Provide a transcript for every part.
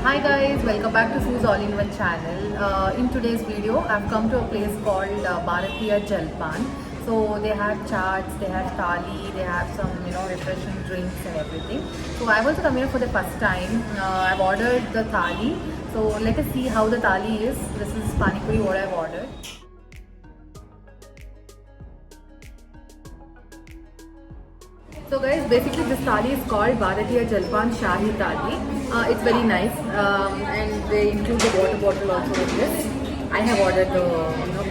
Hi guys, welcome back to Sue's All-in-One channel. In today's video, I've come to a place called Bharatiya Jalpan. So they have chaats, they have thali, they have some refreshing drinks and everything. So I've also come here for the first time. I've ordered the thali. So let us see how the thali is. This is pani puri what I've ordered. So guys, basically this thali is called Bharatiya Jalpan Shahi Thali. It's very nice and they include the water bottle also with this. I have ordered the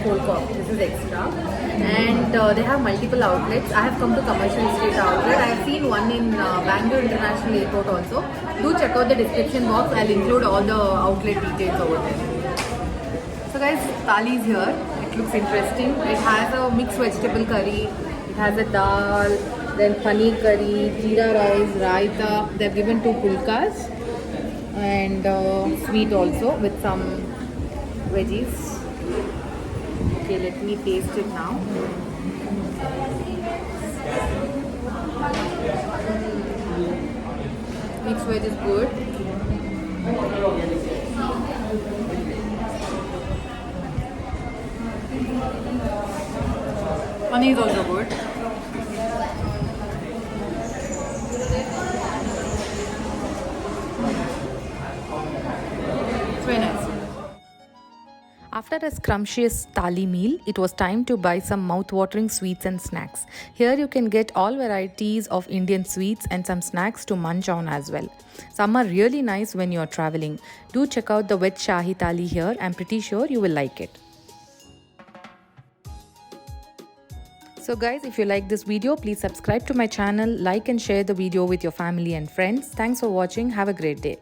cold coffee. This is extra, and they have multiple outlets. I have come to Commercial Street outlet. I have seen one in Bangalore International Airport also. Do check out the description box. I'll include all the outlet details over there. So guys, thali is here. It looks interesting. It has a mixed vegetable curry. It has a dal, then paneer curry, jeera rice, raita. They've given two pulkas and sweet also with some veggies. Okay, let me taste it now. Mixed veg is good. Paneer is also good. It's very nice. After a scrumptious thali meal, it was time to buy some mouth-watering sweets and snacks. Here you can get all varieties of Indian sweets and some snacks to munch on as well. Some are really nice when you are traveling. Do check out the veg Shahi Thali here. I'm pretty sure you will like it. So guys, if you like this video, please subscribe to my channel, like and share the video with your family and friends. Thanks for watching. Have a great day.